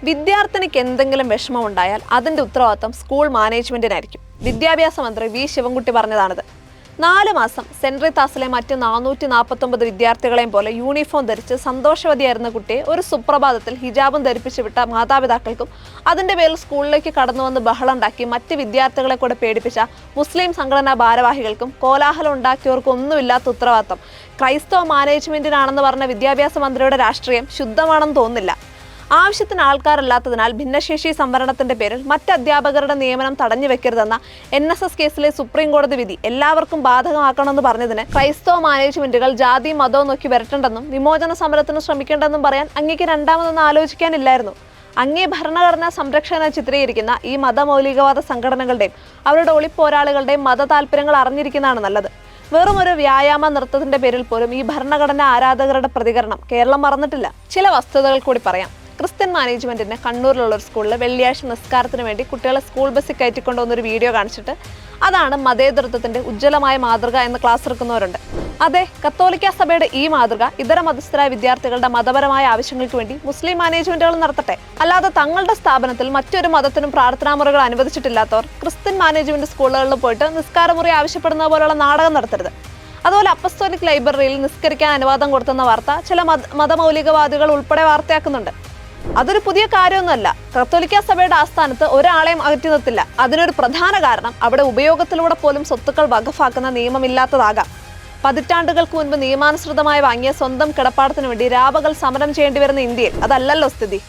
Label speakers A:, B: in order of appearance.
A: വിദ്യാർത്ഥിനിക്ക് എന്തെങ്കിലും വിഷമമുണ്ടായാൽ അതിന്റെ ഉത്തരവാദിത്തം സ്കൂൾ മാനേജ്മെന്റിനായിരിക്കും. വിദ്യാഭ്യാസ മന്ത്രി വി ശിവൻകുട്ടി പറഞ്ഞതാണിത്. 4 മാസം സെന്റ് റീതാസിലെ മറ്റ് 449 വിദ്യാർത്ഥികളെയും പോലെ യൂണിഫോം ധരിച്ച് സന്തോഷവതിയായിരുന്ന കുട്ടിയെ ഒരു സുപ്രഭാതത്തിൽ ഹിജാബും ധരിപ്പിച്ചു വിട്ട മാതാപിതാക്കൾക്കും അതിന്റെ പേരിൽ സ്കൂളിലേക്ക് കടന്നുവന്ന് ബഹളമുണ്ടാക്കി മറ്റ് വിദ്യാർത്ഥികളെ കൂടെ പേടിപ്പിച്ച മുസ്ലിം സംഘടനാ ഭാരവാഹികൾക്കും കോലാഹലം ഉണ്ടാക്കിയവർക്കും ഒന്നുമില്ലാത്ത ഉത്തരവാദിത്തം ക്രൈസ്തവ മാനേജ്മെന്റിനാണെന്ന് പറഞ്ഞ വിദ്യാഭ്യാസ മന്ത്രിയുടെ രാഷ്ട്രീയം ശുദ്ധമാണെന്ന് തോന്നുന്നില്ല. ആവശ്യത്തിന് ആൾക്കാരല്ലാത്തതിനാൽ ഭിന്നശേഷി സംവരണത്തിന്റെ പേരിൽ മറ്റ് അധ്യാപകരുടെ നിയമനം തടഞ്ഞു വെക്കരുതെന്ന NSS കേസിലെ സുപ്രീം കോടതി വിധി എല്ലാവർക്കും ബാധകമാക്കണമെന്ന് പറഞ്ഞതിന് ക്രൈസ്തവ മാനേജ്മെന്റുകൾ ജാതി മതവും നോക്കി വരട്ടെണ്ടെന്നും വിമോചന സമരത്തിന് ശ്രമിക്കേണ്ടെന്നും പറയാൻ അങ്ങേക്ക് രണ്ടാമതൊന്നും ആലോചിക്കാനില്ലായിരുന്നു. അങ്ങേ ഭരണഘടനാ സംരക്ഷകനെ ചിത്രീകരിക്കുന്ന ഈ മതമൗലികവാദ സംഘടനകളുടെയും അവരുടെ ഒളിപ്പോരാളികളുടെയും മത താല്പര്യങ്ങൾ അറിഞ്ഞിരിക്കുന്നതാണ് നല്ലത്. വെറും ഒരു വ്യായാമ നൃത്തത്തിന്റെ പേരിൽ പോലും ഈ ഭരണഘടനാ ആരാധകരുടെ പ്രതികരണം കേരളം മറന്നിട്ടില്ല. ചില വസ്തുതകൾ കൂടി പറയാം. ക്രിസ്ത്യൻ മാനേജ്മെന്റിന് കണ്ണൂരിലുള്ള ഒരു സ്കൂളിൽ വെള്ളിയാഴ്ച നിസ്കാരത്തിന് വേണ്ടി കുട്ടികളെ സ്കൂൾ ബസ്സിൽ കയറ്റിക്കൊണ്ടുവന്നൊരു വീഡിയോ കാണിച്ചിട്ട് അതാണ് മതേതരത്വത്തിന്റെ ഉജ്ജ്വലമായ മാതൃക എന്ന് ക്ലാസ് എടുക്കുന്നവരുണ്ട്. അതെ, കത്തോലിക്ക സഭയുടെ ഈ മാതൃക ഇതര മതസ്ഥരായ വിദ്യാർത്ഥികളുടെ മതപരമായ ആവശ്യങ്ങൾക്ക് വേണ്ടി മുസ്ലിം മാനേജ്മെന്റുകൾ നടത്തട്ടെ. അല്ലാതെ തങ്ങളുടെ സ്ഥാപനത്തിൽ മറ്റൊരു മതത്തിനും പ്രാർത്ഥനാ മുറികൾ അനുവദിച്ചിട്ടില്ലാത്തവർ ക്രിസ്ത്യൻ മാനേജ്മെന്റ് സ്കൂളുകളിൽ പോയിട്ട് നിസ്കാരമുറി ആവശ്യപ്പെടുന്ന പോലുള്ള നാടകം നടത്തരുത്. അതുപോലെ അപ്പസ്തോലിക് ലൈബ്രറിയിൽ നിസ്കരിക്കാൻ അനുവാദം കൊടുത്തെന്ന വാർത്ത ചില മതമൗലികവാദികൾ ഉൾപ്പെടെ വാർത്തയാക്കുന്നുണ്ട്. അതൊരു പുതിയ കാര്യമൊന്നുമല്ല. കത്തോലിക്ക സഭയുടെ ആസ്ഥാനത്ത് ഒരാളെയും അകറ്റി നിർത്തില്ല. അതിനൊരു പ്രധാന കാരണം അവിടെ ഉപയോഗത്തിലൂടെ പോലും സ്വത്തുക്കൾ വഖഫാക്കുന്ന നിയമമില്ലാത്തതാകാം. പതിറ്റാണ്ടുകൾക്ക് മുൻപ് നിയമാനുസൃതമായി വാങ്ങിയ സ്വന്തം കിടപ്പാടത്തിന് വേണ്ടി രാപകൽ സമരം ചെയ്യേണ്ടി വരുന്ന ഇന്ത്യയിൽ അതല്ലല്ലോ സ്ഥിതി.